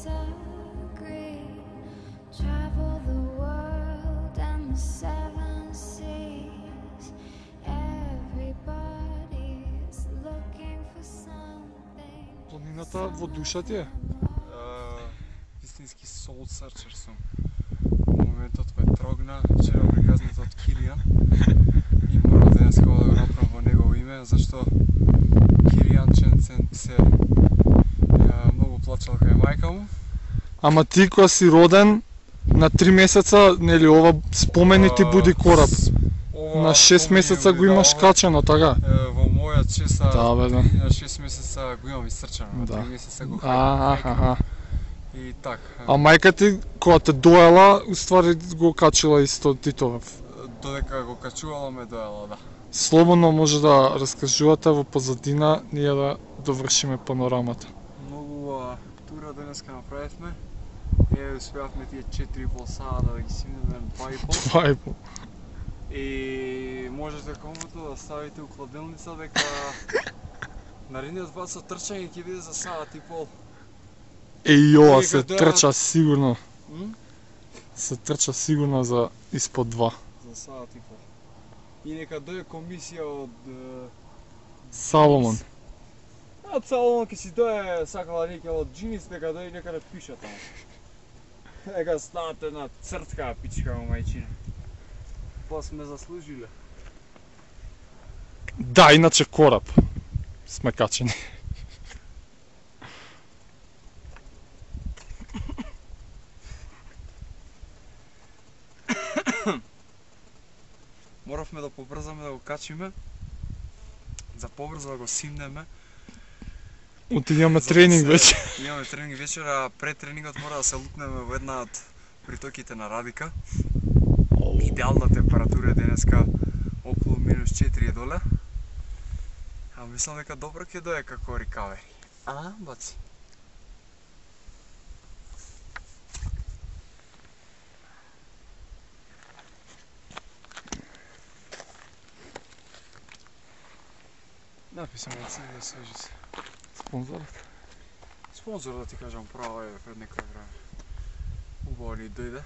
disagree. Travel the world and the seven seas. Everybody's looking for something. Планината во душа ти е? Вистински soul searcher сум. Во моментот ме трогна, вчера приказнат од Килијан и мора денеска да го направам во негово име, зашто Килијанченцен се многу плачал кај мајка му. Ама ти кога си роден, на 3 месеца, нели ова спомени ти буди кораб. На 6 месеца го имаш качено, така? Во мојот 6 Да, бе, да. на 6 месеца го имам исцрчено, на 3 месеца го Аха. и так. А мајка ти, кога те доела, уствари го качила исто Титовев. Додека го качувала ме доела, да. Слободно може да раскажувате во позадина, ние да довршиме панорамата. Многу тура денеска направивме. Успеавме тие 4,5 сата да ги симнеме на 2,5. 2,5. И можете комфортно да ставите у хладилница дека наредниот пат со трчање ќе биде за сат и пол. Ова се трча сигурно. Се трча сигурно за испод 2. За сат и пол. И нека дојде комисија од Саломон. Од Саломон ќе си дојде сакала нека од Джинис, нека дојде нека да пиша таму. Нека станат една цртка пичка во мајчина. Па сме заслужиле. Да, иначе кораб. Сме качени. Моравме да побрзаме да го качиме. За побрзо да го симнеме. Отидеме тренинг вече. Имаме тренинг вечера, пред тренингот мора да се лутнеме во една од притоките на Радика. Идеална температура е денеска, околу -4 е доле. А мислам дека добро ќе дое како рекавери. Баци. Написам од себе свежи се. Спонзорот? Спонзор да ти кажам право е пред некој време. Убаво ни дојде.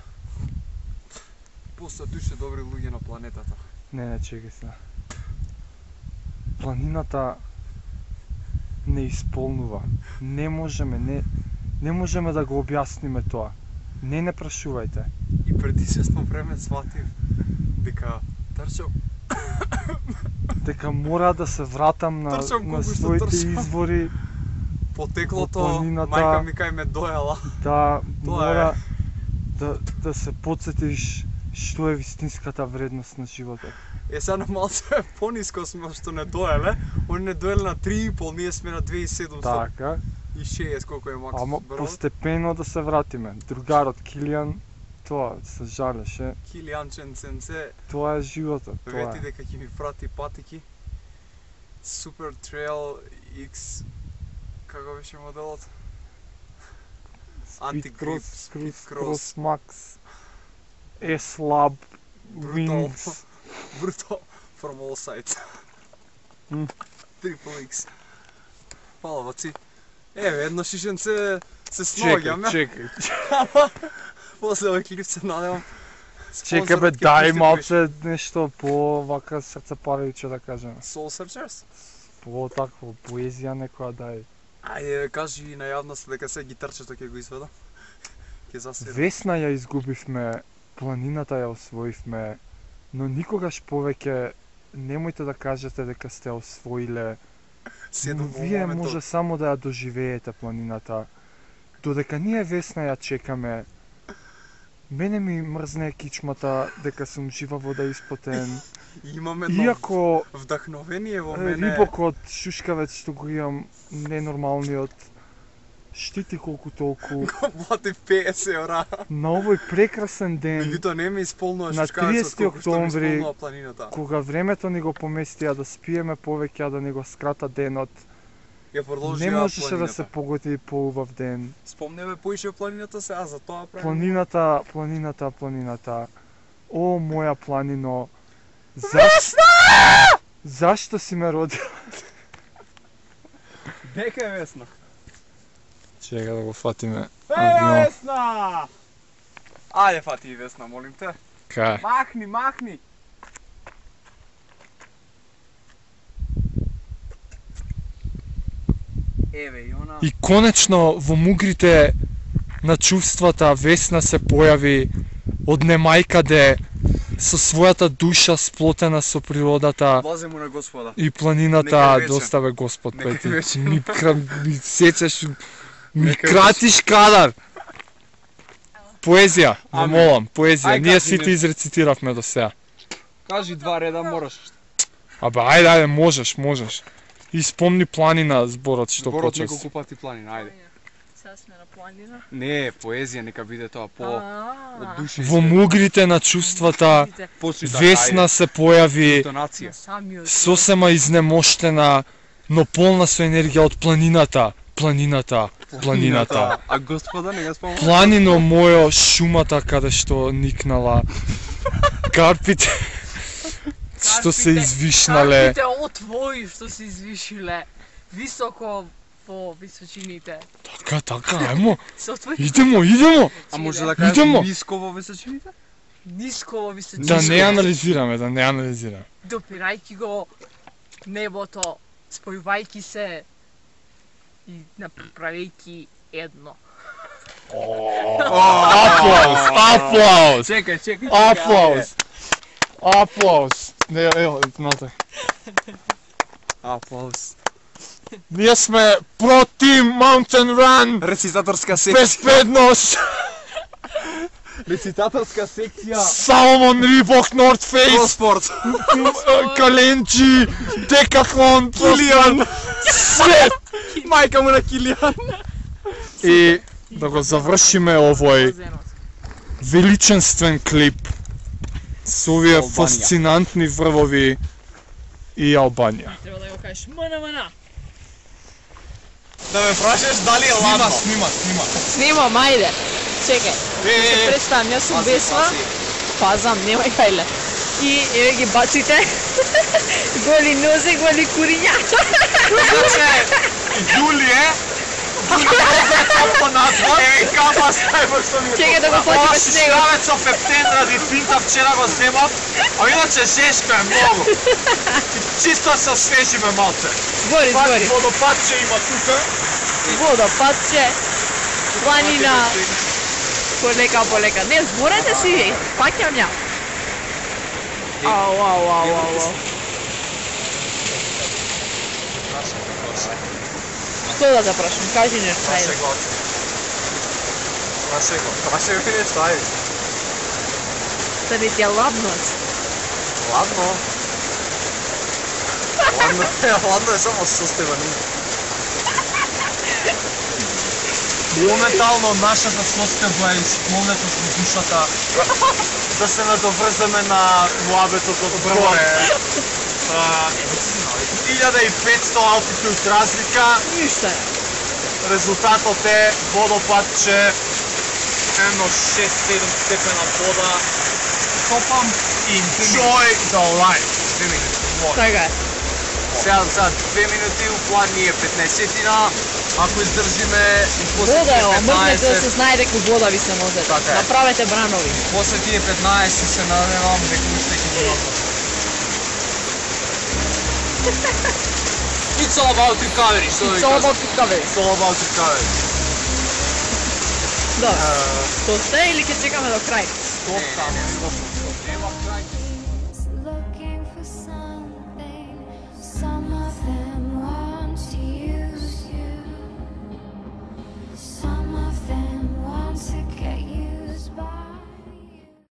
Постојат уште добри луѓе на планетата. Не, чекај се. Планината не исполнува. Не можеме да го објасниме тоа. Не прашувајте. И преди известно време сватив дека трчам дека мора да се вратам на своите извори. Потеклото, планината, мајка ми кај ме доела. Да, мора да се потсетиш што е вистинската вредност на животот. Сега малце пониско сме што не доеле. Они не доеле на 3,5, ние сме на 2,700. Така. И 6 колку е макс. Ама постепено да се вратиме. Другарот Килијан, тоа се жалеше. Килијанченцен се. Тоа е животот. Вети дека ќе ми прати патики. Super Trail X, како беше моделот? Anti-grip, Speed Cross Max, S-Lab, Wings. Brutal from all sides. Triple X. Фала, баци. Еве, едно шишенце се сноѓаме. Чекај. После овој клип се надевам. Чекај бе, дај малце нешто по вака срцепалевиче да кажеме. Soul Searchers? По такво, поезија некоја дај. Ајде, кажи на јавност дека се гитарчето ќе го изведам. Ќе засвирам. Весна ја изгубивме, планината ја освоивме, но никогаш повеќе немојте да кажете дека сте освоиле. Но вие може само да ја доживеете планината. Додека ние Весна ја чекаме, мене ми мрзне кичмата дека сум жива вода испотен. Имам едно Иако вдахновение во мене. рибокот шушкавец што го имам ненормалниот штити колку толку. Го платив 50 евра. На овој прекрасен ден, Меѓутоа не ми исполнува на шушкавецот 30 колку што ми октомври, исполнува планината. кога времето ни го поместија да спиеме повеќе, а да ни го скрата денот, Ја продолжија не можеше да планината. се погоди поубав ден. Спомнеме поише планината сега, за тоа правиме. Планината. О, моја планино. Зашто си ме родила? Дека е Весна. Чекай да го фатиме. Весна! Ајде фати и Весна, молим те. Кај? Махни! Еве и она. И конечно во мугрите на чувствата Весна се појави од немајкаде со својата душа сплотена со природата Лазе му на Господа. и планината Нека е вечен. доставе Господ Нека е пети. вечен. Ми сечеш, ми Нека е кратиш кадар. Поезија, ме Ами. молам, поезија. Ај, Ние кажи сите ми. изрецитиравме до сега. Кажи 2 реда мораш. Абе, ајде, можеш. И спомни планина зборот што Зборот почес. неколку пати планина, ајде. Сега сме на планина. Не, поезија нека биде тоа по од душа. Во мугрите на чувствата Весна се појави интонација. сосема изнемоштена, но полна со енергија од планината. А Господа не го спомнува. Планино мојо, шумата каде што никнала. Карпите што се извишнале. Карпите од твои што се извишиле високо по височините. Така, ајмо. Се отвои Идемо. А може да Идемо. кажеш ниско во височините? ниско во височините. Да не анализираме. Допирајќи го небото, спојувајќи се и направејќи едно. Аплауз. Чекај. Аплауз. Не, ево, натај. Аплауз. Ние сме против Mountain Run. Рецитаторска секција. Безбедност. Рецитаторска секција. Salomon, Reebok, North Face, Проспорт. Календжи, Декатлон, Килиан, све. Мајка му на Килиан. И да го завршиме овој величествен клип со овие Албанија. фасцинантни врвови и Албанија. Треба да го кажеш мна. Да ме прашаш дали е ладно. Снимам, ајде. Чекај. Се представам, јас сум Весна. Пазам, немај кајле. И еве ги баците. Голи нозе, голи куриња. Јулије. Капа надвор. Еве капа стајбо со ми. Чекај да го фатиме с него. Шавец со пептен ради финта вчера го земав. А иначе жешко е многу. Чисто се освежиме малце. Згори. Водопадче има тука. Водопадче. Планина. Полека. Не, зборете си, паќам ја. Ау. Што да те прашам, кажи нешто, ајде. Праше ми нешто, ајде. Да не ти е ладно. Ладно е само состевани. Моментално нашата состева е склонето со душата да се надоврзаме на муабетот од горе. 1500 altitude разлика. Ништо. Резултатот е водопадче, едно 6-7 степена вода. Копам enjoy the life. 2 минути. Така е. Сега 2 минути, у план ни е 15-тина. Ако издржиме и после Вода е, тие мрзнете да се 15, знае дека вода ви се нозете. Така е. Направете бранови. после тие 15 се надевам дека уште ќе го направам. It's all about recovery, што ви Само кажам. about recovery. It's all about recovery. Да. Тоа сте или ќе чекаме до крај? Стоп, таму.